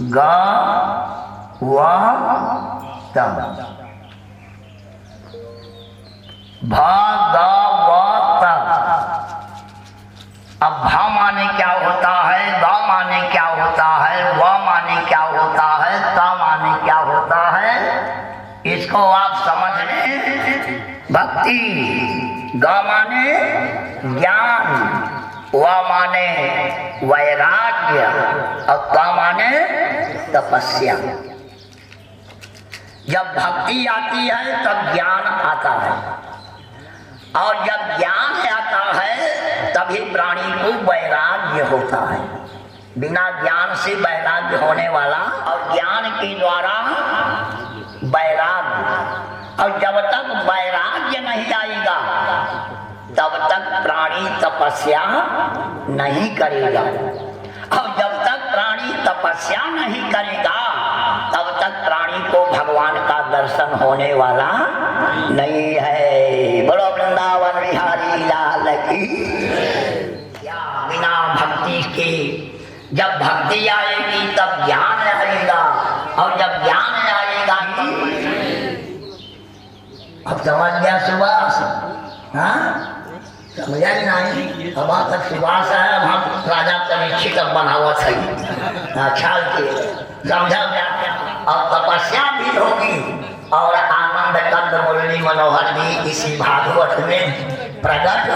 गा वा तम भा गा वा तम। अब भा माने क्या होता है, गा माने क्या होता है, वा माने क्या होता है, ता माने क्या होता है, इसको आप समझ लें। भक्ति गा माने ज्ञान, वा माने वैराग्य और ता माने तपस्या। जब भक्ति आती है तब ज्ञान आता है, और जब ज्ञान आता है तभी प्राणी को वैराग्य होता है। बिना ज्ञान से वैराग्य होने वाला, और ज्ञान के द्वारा वैराग्य। और जब तक वैराग्य नहीं आएगा तब तक प्राणी तपस्या नहीं करेगा, और जब तक प्राणी तपस्या नहीं करेगा तब तक प्राणी को भगवान का दर्शन होने वाला नहीं है। बोलो वृंदावन बिहारी लाल की। बिना भक्ति के जब भक्ति आएगी तब ज्ञान आएगा, और जब ज्ञान आएगा अब समझ गया सुभाष? हाँ समझा नहीं? अब तक सुभाष है, अब हम राजा परीक्षित बनावत है ख्याल के समझा गया। और तपस्या भी होगी, और आनंद कंद मुरली मनोहर भी इसी भागवत में प्रकट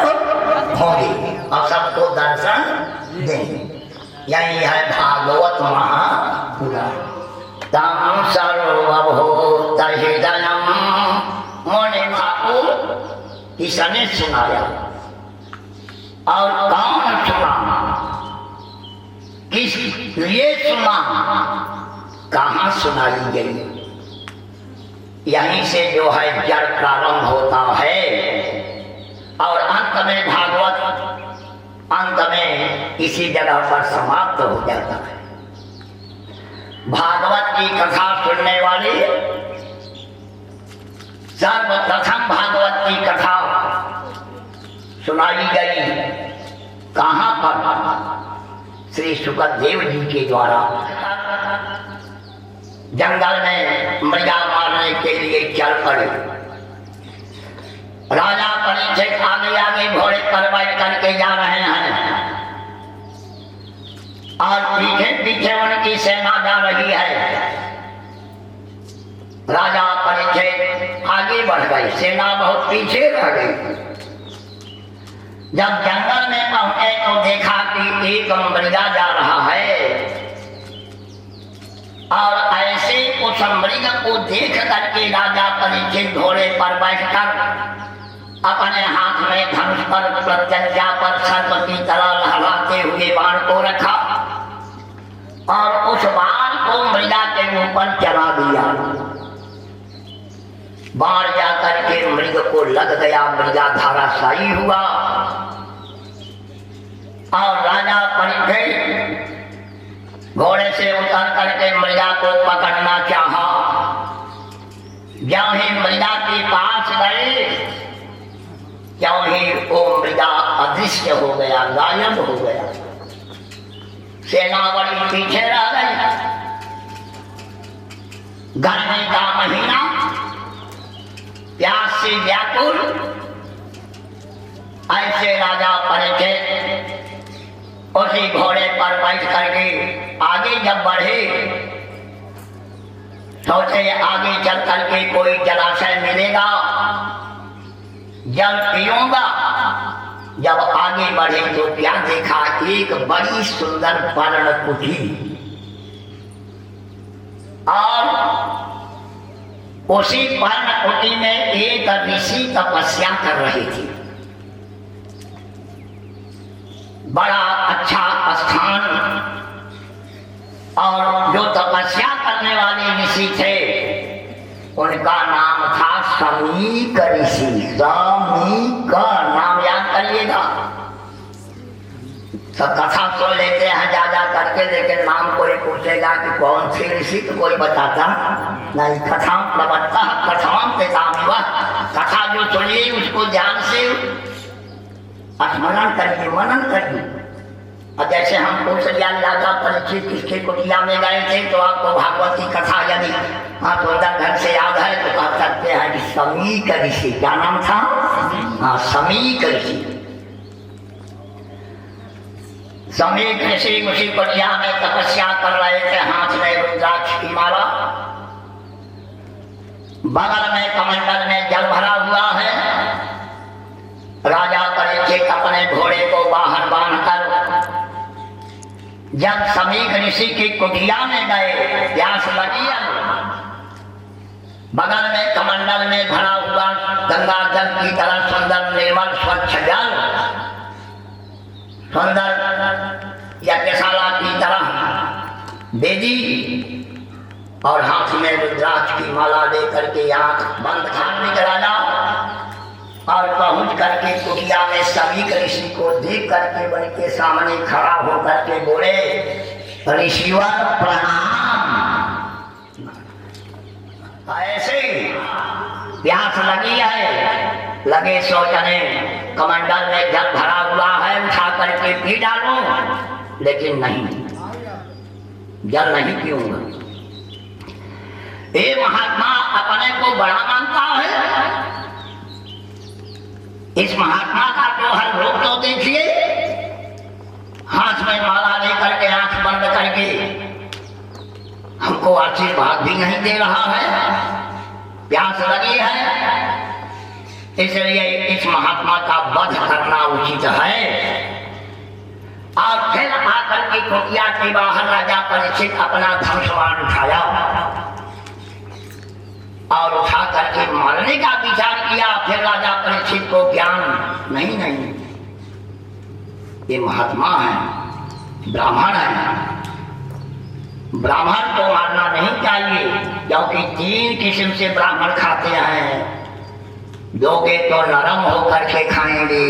होंगे और सबको दर्शन देंगे। यही है भागवत महापुराण। तम सर्वभूत हृदयम् मुनि ठाकुर किसने सुनाया, और कौन सुना, किस लिए सुना, कहाँ सुनाई गई? यहीं से जो है जड़ प्रारंभ होता है, और अंत में भागवत अंत में इसी जगह पर समाप्त हो जाता है। भागवत की कथा सुनने वाले सर्वप्रथम भागवत की कथा सुनाई गई कहाँ पर? श्री सुखदेव जी के द्वारा। जंगल में मृगा मारने के लिए चल पड़े। राजा परीक्षित आगे आगे घोड़े पर बैठ करके जा रहे हैं, और पीछे पीछे उनकी सेना जा रही है। राजा परीक्षित आगे बढ़ गए, सेना बहुत पीछे रह गई। जब जंगल में पहुंचे तो देखा कि एक मृगा जा रहा है, और ऐसे उस मृग को देख करके राजा परीक्षित घोड़े पर बैठकर अपने हाथ में धनुष पर प्रत्यंचा पर सर्प की तरह लहराते हुए बाण को रखा, और उस बाण को मृगा के ऊपर चला दिया। बाण जाकर के मृग को लग गया, मृगा धराशायी हुआ, और राजा परीक्षित घोड़े से उतर करके मृगा को पकड़ना चाहा। जब ही मृगा के पास गए क्यों ही वो मृगा अदृश्य हो गया, गायब हो गया। सेना बड़ी पीछे रह गई। गर्मी का महीना, प्यास से व्याकुल, ऐसे राजा परीक्षित उसी घोड़े पर बैठ करके आगे जब बढ़े, सोचे आगे चल करके कोई जलाशय मिलेगा, जल पीऊंगा। जब आगे बढ़े तो क्या देखा? एक बड़ी सुंदर पर्णकुटी, और उसी पर्णकुटी में एक ऋषि तपस्या कर रही थी। बड़ा अच्छा स्थान, और जो तपस्या करने वाले ऋषि थे उनका नाम था समीक ऋषि। समीक नाम याद करिएगा। सब कथा सुन लेते हैं जा जा करके, लेकिन नाम कोई पूछेगा कि कौन सी ऋषि तो कोई बताता नहीं। कथा प्रवक्ता कथाओं के काम हुआ। कथा जो सुनिए उसको ध्यान से स्मरण करिए, मनन करिए। और जैसे हम कौशल्या राजा परीक्षित किसके कुटिया में गए थे तो आपको भागवत की कथा यदि हाँ सुंदर ढंग से याद है तो कह सकते हैं कि समीक ऋषि, क्या नाम था? हाँ, समीक ऋषि। समीक ऋषि उसी कुटिया में तपस्या कर रहे थे, हाथ में रुद्राक्ष की माला, बगल में कमंडल में जल भरा हुआ है। राजा परीक्षित अपने घोड़े को बाहर बांधकर जब समीक ऋषि की कुटिया में गए, प्यास लगी, बगल में कमंडल में भरा हुआ गंगा जल की तरह सुंदर निर्मल स्वच्छ जल, सुंदर यज्ञशाला की तरह दे दी और हाथ में रुद्राक्ष की माला लेकर के आंख बंद कर राजा और पहुंच करके कुटिया में समीक ऋषि को देख करके बन के सामने खड़ा होकर के बोले, ऋषिवर प्रणाम। ऐसे प्यास लगी है, लगे सोचने कमंडल में जल भरा हुआ है, उठा करके पी डालूं, लेकिन नहीं, जल नहीं पीऊंगा। ये महात्मा अपने को बड़ा मानता है। इस महात्मा का तो हर रूप तो देखिए, हाथ में माला लेकर के आंख बंद करके हमको आशीर्वाद भी नहीं दे रहा है। प्यास लगी है, इसलिए इस महात्मा का वध करना उचित है। और फिर आकर के कुटिया के बाहर राजा परीक्षित अपना धनुष्मान उठाया और उठा करके मारने का विचार किया। फिर राजा परीक्षित को ज्ञान नहीं, ये महात्मा है, ब्राह्मण है, ब्राह्मण को मारना नहीं चाहिए, क्योंकि 3 किस्म से ब्राह्मण खाते हैं। दोगे तो नरम होकर के खाएंगे,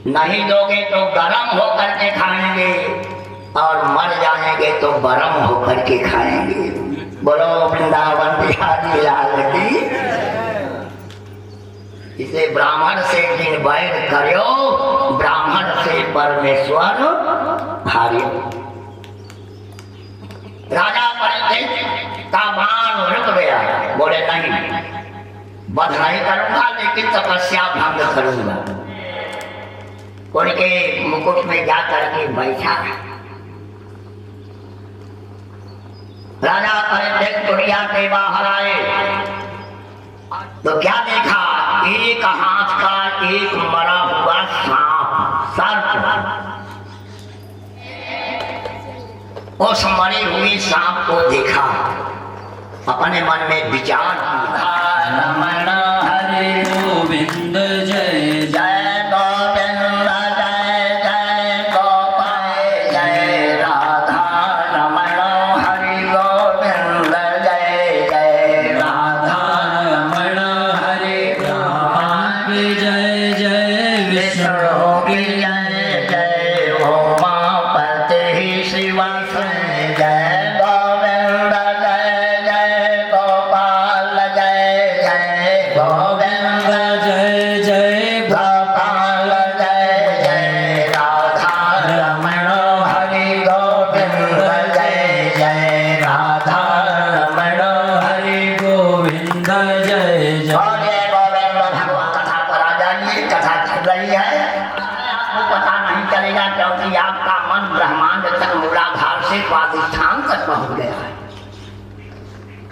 नहीं दोगे तो गरम होकर के खाएंगे, और मर जाएंगे तो गरम होकर के खाएंगे। बोलो वृंदावन बिहारी लाल की। इसे ब्राह्मण से जिन बैर करो, ब्राह्मण से परमेश्वर हारियो। राजा परीक्षित का बाण रुक गया, बोले नहीं, वध नहीं करूंगा, लेकिन तपस्या भंग करूंगा। उनके मुकुट में जाकर के बैठा। राजा परीक्षित कुटिया के बाहर आए तो क्या देखा? एक हाथ का एक मरा हुआ सांप, सर्प। उस मरे हुए सांप को देखा, अपने मन में विचार किया, रमण हरे गोविंद जय जय गोविंद जय जय गोपाल जय राधा, रमण हरि गोविंद जय जय राधा, रमण हरि गोविंद जय जय विष्णु की जय जय उमापति शिव जय गोविंद जय जय गोपाल जय जय गोविंद जय जय गोपाल जय जय राधा, रमण हरि गोविंद जय जय राधा, रमण हरि गोविंद जय जय। और ये गोविंद भगवान कथा पर आ जाइए, कथा चल रही है, आपको पता नहीं चलेगा क्योंकि आपका मन ब्रह्मांड तक मूलाधार से स्वाधिष्ठान तक पहुंच गया है।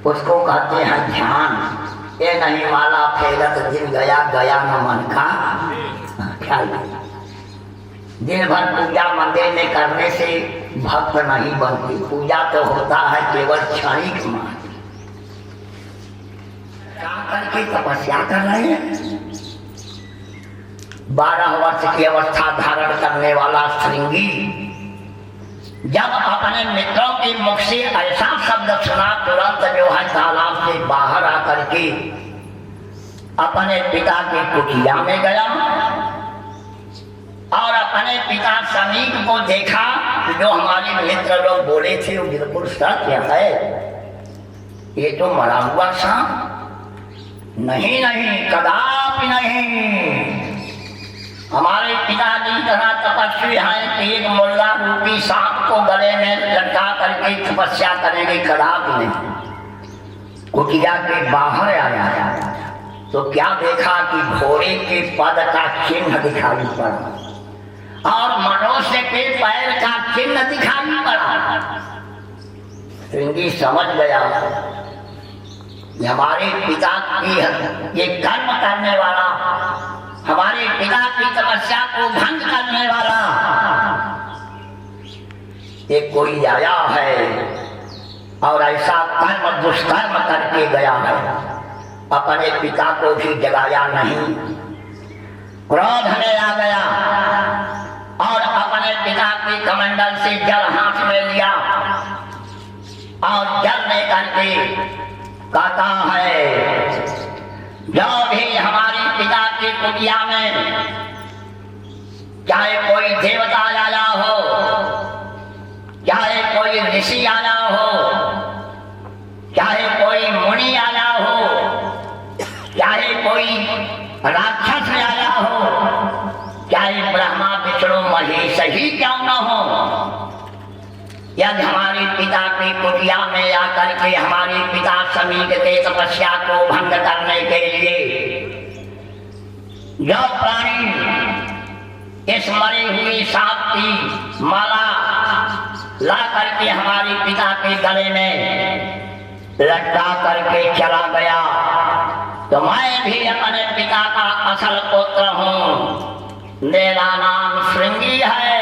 उसको कहते हैं ध्यान। ये नहीं माला फेरत दिन गया, गया न मन का ख्याल। दिन भर पूजा मंदिर में करने से भक्त नहीं बनती, पूजा तो होता है केवल क्षणिक मात्र। क्या करके तपस्या कर रहे हैं? 12 वर्ष की अवस्था धारण करने वाला श्रृंगी जब अपने मित्रों के मुख से ऐसा शब्द सुना, तुरंत जो है तालाब से बाहर आकर के अपने पिता की कुटिया में गया और अपने पिता समीक को देखा। जो हमारे मित्र लोग बोले थे वो बिल्कुल सत्य है, ये तो मरा हुआ सांप नहीं, नहीं कदापि नहीं। हमारे पिताजी इतना तपस्वी हैं कि एक मुल्ला रूपी सांप को गले में लटका करके तपस्या करेंगे कदापि नहीं। कुटिया के बाहर आया तो क्या देखा कि घोड़े के पद का चिन्ह दिखाई पड़ा और मनुष्य के पैर का चिन्ह दिखाई पड़ा। श्रृंगी समझ गया हमारे पिता की ये कर्म करने वाला, हमारे पिता की तपस्या को भंग करने वाला ये कोई आया है और ऐसा कर्म दुष्कर्म करके गया है। अपने पिता को भी जगाया नहीं, क्रोध में आ गया और अपने पिता के कमंडल से जल हाथ में लिया और जल लेकर के कहता है जो भी हमारे पिता की कुटिया में चाहे कोई देवता आया हो, चाहे कोई ऋषि आया हो, चाहे कोई मुनि आया हो, चाहे कोई राक्षस आया हो, चाहे ब्रह्मा विष्णु महेश ही क्यों न हो, यदि हमारे पिता की कुटिया में आकर के हमारे पिता समीप के तपस्या को भंग करने के लिए जो प्राणी इस मरे हुए सांप की माला ला करके हमारे पिता के गले में लटका करके चला गया, तो मैं भी अपने पिता का असल पुत्र हूँ। मेरा नाम श्रृंगी है।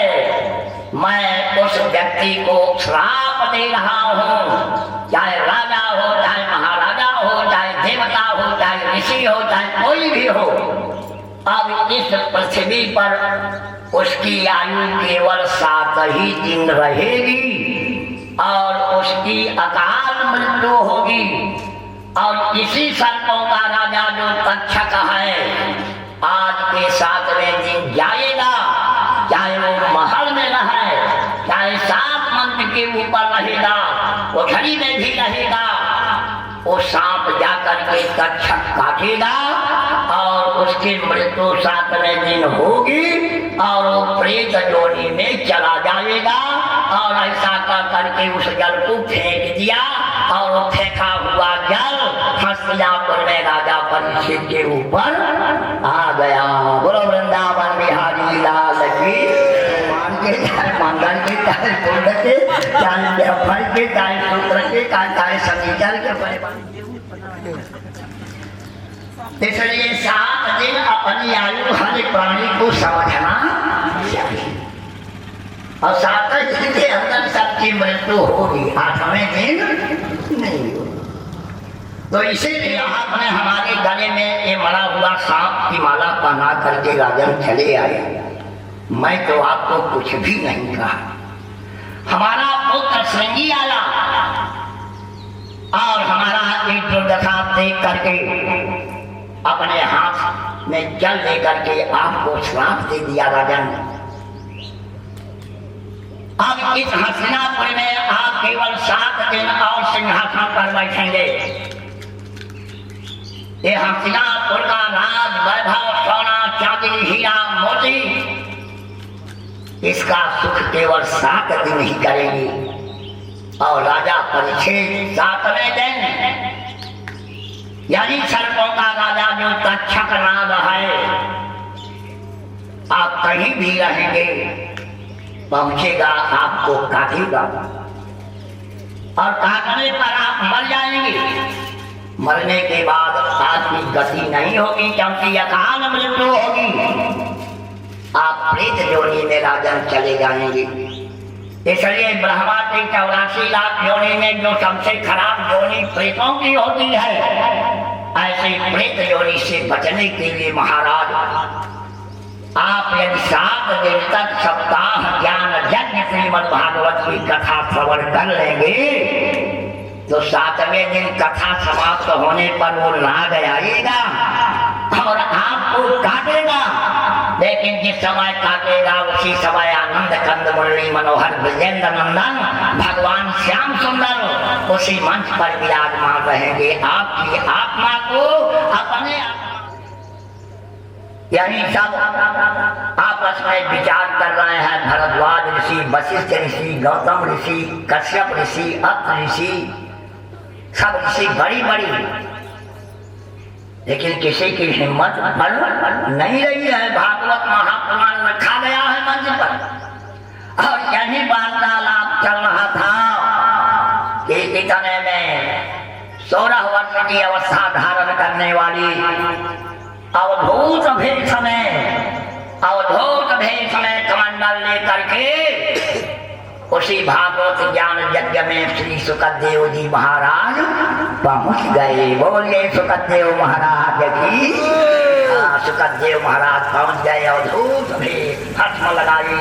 मैं उस व्यक्ति को श्राप दे रहा हूँ, चाहे राजा हो, चाहे महाराजा हो, चाहे देवता हो, चाहे ऋषि हो, चाहे कोई भी हो, अब इस पृथ्वी पर उसकी आयु केवल 7 ही दिन रहेगी और उसकी अकाल मृत्यु होगी। और इसी सर्पों का राजा जो तक्षक है आज के 7वें दिन जाएगा, चाहे वो महल में रहे, चाहे 7 मंत्र के ऊपर रहेगा, कोठरी में भी रहेगा, वो सांप जाकर के तक्षक काटेगा और उसकी मृत्यु 7वें दिन होगी और वो प्रेत योनि में चला जाएगा। और ऐसा करके उस जल को फेंक दिया और वो फेंका हुआ जल हस्तिनापुर में राजा परीक्षित के ऊपर आ गया। बोलो वृंदावन बिहारी लाल की। मंगल के चाहे कुंड के, चाहे व्यवहार के, चाहे सूत्र के, चाहे समीचर के, इसलिए 7 दिन अपनी आयु हर प्राणी को समझना चाहिए और 7 दिन के अंदर सबकी मृत्यु होगी, 8वें दिन नहीं होगी। तो इसीलिए आपने हमारे गले में ये मरा हुआ सांप की माला पहना करके राजन चले आए। मैं तो आपको कुछ भी नहीं कहा। हमारा पुत्र श्रृंगी आया और हमारा एक दुर्दशा देख करके अपने हाथ में जल लेकर के आपको श्राप दे दिया राजन। अब इस हस्तिनापुर में आप केवल 7 दिन और सिंहासन पर बैठेंगे। ये हस्तिनापुर का राज वैभव, सोना चांदी हीरा मोती, इसका सुख केवल 7 दिन ही करेंगे। और राजा परीक्षित 7वें दिन यानी सर्पों का राजा जो तक्षक नाग है, आप कहीं भी रहेंगे पहुंचेगा, आपको काटेगा और काटने पर आप मर जाएंगे। मरने के बाद आपकी गति नहीं होगी क्योंकि अकाल मृत्यु होगी। आप प्रेत योनि में राजन चले जाएंगे। इसलिए ब्रह्मा के 84 लाख योनि में जो सबसे खराब योनि प्रेतों की होती है, ऐसे प्रेत योनि से बचने के लिए महाराज आप यदि 7 दिन तक सप्ताह ज्ञान यज्ञ श्रीमद् भागवत की कथा श्रवण कर लेंगे तो 7वें दिन कथा समाप्त होने पर वो नाग आएगा और आपको काटेगा। लेकिन जिस समय काटेगा उसी समय आनंद कंद मुरली मनोहर विजेंद्र नंदन भगवान श्याम सुंदर उसी मंच पर विराजमान रहेंगे। आपकी आत्मा को अपने यही सब आपस में विचार कर रहे हैं। भरद्वाज ऋषि, वशिष्ठ ऋषि, गौतम ऋषि, कश्यप ऋषि, अत्रि ऋषि, सब ऋषि बड़ी बड़ी, लेकिन किसी की हिम्मत नहीं रही है। भागवत महापुराण रखा गया है मंच पर और यही वार्तालाप चल रहा था कि इतने में 16 वर्ष की अवस्था धारण करने वाली अवधूत भेष में कमंडल लेकर के उसी भागवत ज्ञान यज्ञ में श्री सुखदेव जी महाराज पहुंच गए। बोलिए सुखदेव महाराज की। सुखदेव महाराज पहुंच गए। अवधूत भेष, भस्म लगाई,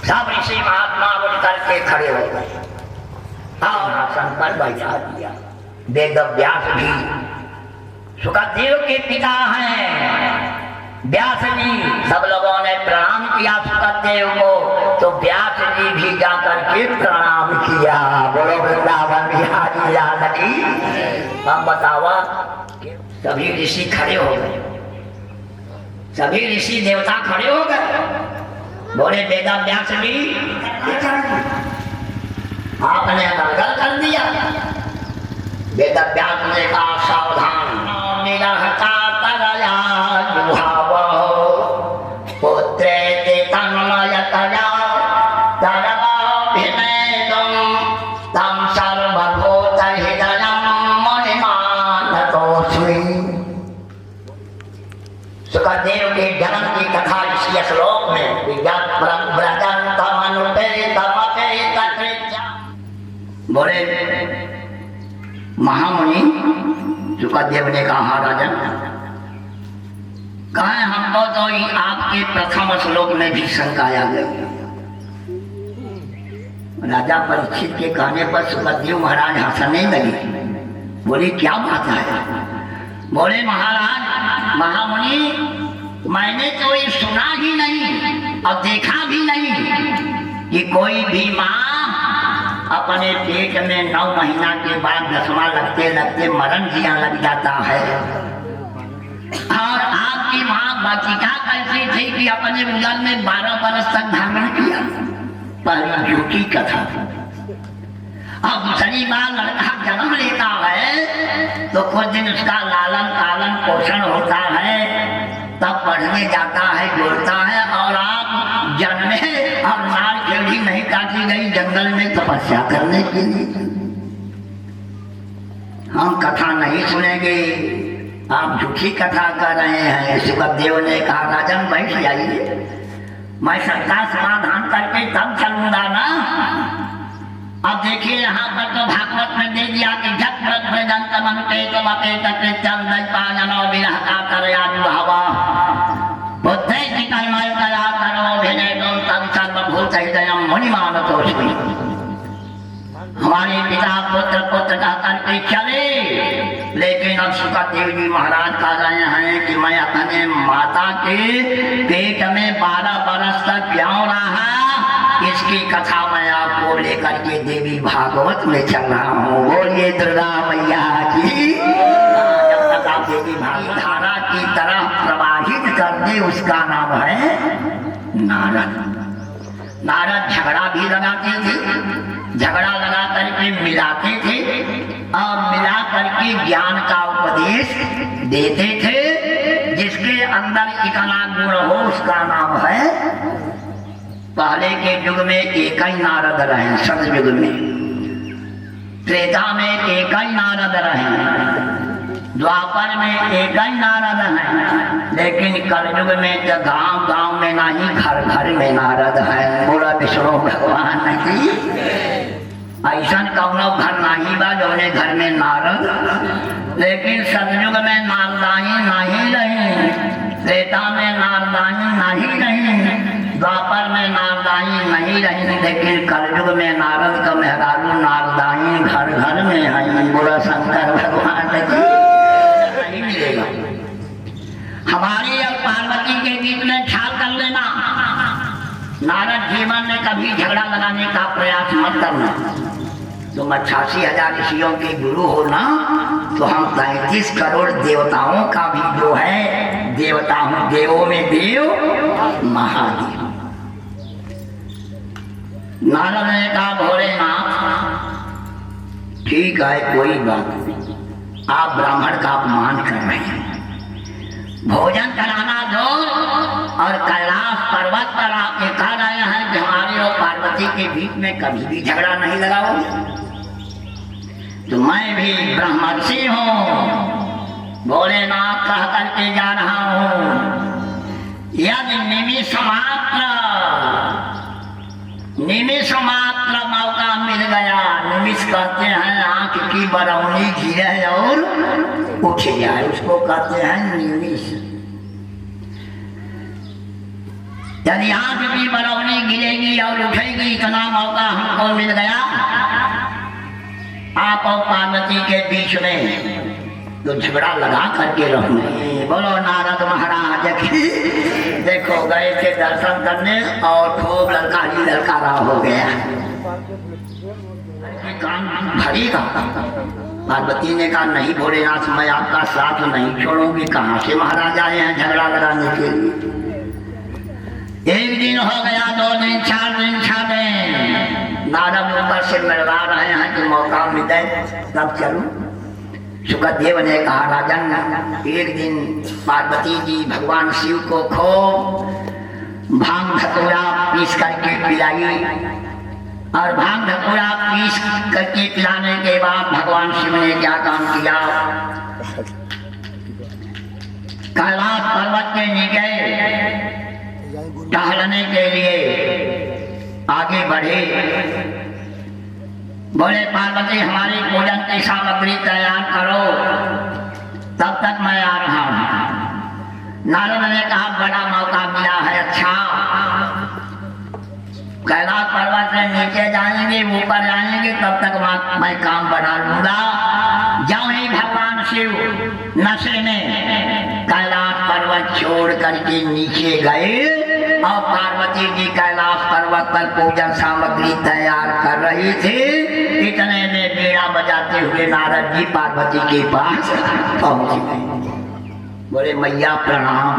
सब ऋषि महात्मा उठ करके खड़े हो गए और आसन पर बैठा दिया। वेद व्यास भी सुखदेव के पिता हैं, व्यास जी। सब लोगों ने प्रणाम किया सुखदेव को, तो व्यास जी भी जाकर के प्रणाम किया। बोलो वृंदावन बिहारी लाल की। हम बतावा, सभी ऋषि खड़े हो गए, सभी ऋषि देवता खड़े हो गए। बोले वेद व्यास जी, आपने गलगल कर दिया। वेद व्यास ने कहा सावधान, निरहता तरया जुहावो पुत्रेति तन्मयतया तरवाभिनेदं तं सर्वभूतहृदयं मणिमानतोऽस्मि। सुखदेव के जन्म की कथा इसी श्लोक में बोले महामुनि। सुखदेव ने कहा राजन, कहे हमको तो आपके प्रथम श्लोक में भी शंका आ गई। राजा परीक्षित के कहने पर सुखदेव महाराज हंसने लगे। बोले क्या बात है? बोले महाराज महामुनि, मैंने तो ये सुना ही नहीं और देखा भी नहीं कि कोई भी माँ अपने पेट में 9 महीना के बाद 10वां लगते लगते मरण जिया लग जाता है। और आपकी माँ बचिका कैसी थी कि अपने उदर में 12 वर्ष तक धारण किया। पहली झूठी कथा। अब दूसरी बार लड़का जन्म लेता है तो कुछ दिन उसका लालन पालन पोषण होता है, तब पढ़ने जाता है, बोलता है। और आप जन्मे और नार खेड़ी नहीं काटी गई जंगल में तपस्या करने के लिए। हम कथा नहीं सुनेंगे, आप झूठी कथा कर रहे हैं। सुखदेव ने कहा राजन बैठ जाइए, मैं सबका समाधान करके तब चलूंगा ना। अब देखिए यहाँ पर तो भागवत में दे दिया कि जब प्रजंत मनते तो मते तकृत्यं दैपायनो विरहता करयानु भावा बुद्धे चिकन्मय करा करो भिनेदं तं सर्वभूतहृदयं मुनिमानतोऽस्मि। हमारे पिता पुत्र पुत्र कह करके चले, लेकिन अब सुखदेव जी महाराज कह रहे हैं कि मैं अपने माता के पेट में 12 वर्ष तक क्यों रहा, इसकी कथा मैं आपको लेकर के देवी भागवत में चल रहा हूँ। बोलिए दुर्गा मैया की। जब तक आप देवी भागवत धारा की तरह प्रवाहित कर दे, उसका नाम है नारद। नारद झगड़ा भी लगाते थे, झगड़ा लगा करके मिलाते थे और मिला करके ज्ञान का उपदेश देते थे। जिसके अंदर इतना गुण हो उसका नाम है। पहले के युग में एक ही नारद रहे, सतयुग में। त्रेता में एक ही नारद रहे, द्वापर में एक ही नारद है, लेकिन कलयुग में तो गांव गांव में नहीं, घर घर में नारद है। बोला विष्णु भगवान की। ऐसा कौनो घर नहीं बा जोने घर में नारद। लेकिन सतयुग में नारदाही नहीं रही, त्रेता में नारदाही नहीं रही, द्वापर में नारदाही नहीं रही, लेकिन कलयुग में नारद का मेहरारू नारदाही घर घर में है। बोला शंकर भगवान की। नहीं मिलेगा। हमारी और पार्वती के बीच में ख्याल कर लेना, नारद जीवन में कभी झगड़ा लगाने का प्रयास मत करना। तुम 88,000 ऋषियों के गुरु हो ना, तो हम 35 करोड़ देवताओं का भी जो है देवता हूं, देवों में देव महादेव। नारद ने कहा भोलेनाथ ठीक है कोई बात नहीं, आप ब्राह्मण का अपमान कर रहे हैं, भोजन कराना दो और कैलाश पर्वत पर आप ये कह रहे हैं कि हमारे और पार्वती के बीच में कभी भी झगड़ा नहीं लगाओगे, तो मैं भी ब्रह्मर्षि हूँ, भोलेनाथ कह करके जा रहा हूँ, यदि निमिष मात्र मौका मिल गया, निमिष कहते हैं आंख की बरौनी गिरे और उठ जाए, उसको कहते हैं निमिष। यदि आंख की बरौनी गिरेगी और उठेगी, इतना मौका हमको मिल गया आप और पार्वती के बीच में, तो झगड़ा लगा करके रहूंगी। बोलो नारद महाराज की। देखो गए थे दर्शन करने और खूब ललकारा हो गया, काम भरेगा। पार्वती ने कहा नहीं भोलेनाथ मैं आपका साथ नहीं छोड़ूंगी, कहाँ से महाराज आए हैं झगड़ा लगाने के लिए। एक दिन हो गया, 2 दिन, 4 दिन, 6 दिन, नारद ऊपर से मिलवा रहे हैं कि मौका मिले तब चलूं। सुखदेव ने कहा राजन, एक दिन पार्वती जी भगवान शिव को खूब भांग धतूरा पीस करके पिलाई, और भांग धतूरा पीस करके पिलाने के बाद भगवान शिव ने क्या काम किया, कैलाश पर्वत के नीचे टहलने के लिए आगे बढ़े। बोले पार्वती हमारी पूजन की सामग्री तैयार करो, तब तक मैं आ रहा हूं। नारद ने कहा बड़ा मौका मिला है, अच्छा कैलाश पर्वत से नीचे जाएंगे, ऊपर जाएंगे, तब तक मैं काम बना लूंगा। जब ही भगवान शिव नशे में कैलाश पर्वत छोड़ करके नीचे गए और पार्वती जी कैलाश पर्वत पर पूजन सामग्री तैयार कर रही थी, इतने में बीड़ा बजाते हुए नारद जी पार्वती के पास पहुंच गए। बोले मैया प्रणाम।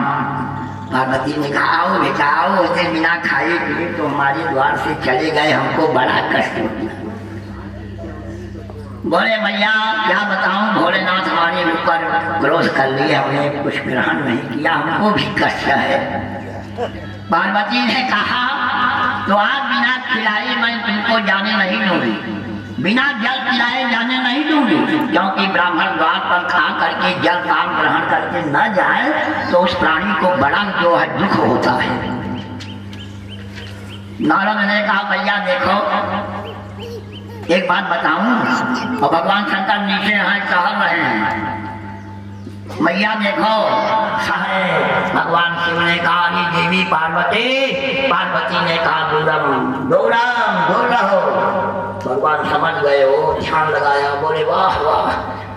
पार्वती ने कहा आओ बेटा आओ, इसे बिना खाए पिए तो हमारे द्वार से चले गए, हमको बड़ा कष्ट हुआ। बोले मैया क्या बताऊं, भोलेनाथ हमारे ऊपर क्रोध कर लिए, हमने कुछ ग्रहण नहीं किया, हमको भी कष्ट है। पार्वती ने कहा तो आज बिना खिलाए मैं तुमको जाने नहीं दूंगी, बिना जल पिलाए जाने नहीं दूंगी, क्योंकि ब्राह्मण द्वार पर खा करके जल पान ग्रहण करके न जाए तो उस प्राणी को बड़ा जो है दुख होता है। नारद ने कहा भैया देखो एक बात बताऊं, और भगवान शंकर नीचे हैं टहल रहे हैं, मैया देखो भगवान शिव ने कहा देवी पार्वती, पार्वती ने कहा दूरम दूरम दूर रहो। भगवान समझ गए, वो ध्यान लगाया, बोले वाह वाह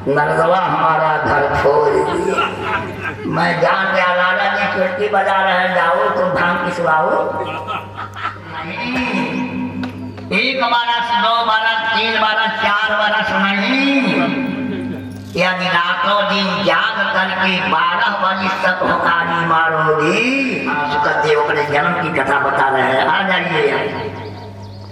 नरदवा हमारा घर छोड़ दिया। मैं जान गया राजा जी चुटकी बजा रहे, जाओ तुम भांग पिसवाओ। नहीं 1 बरस 2 बरस 3 बरस 4 बरस नहीं, यदि रातों दिन जाग करके 12 बरस तक होकारी मारोगी। सुखदेव अपने जन्म की कथा बता रहे हैं, आ जाइए।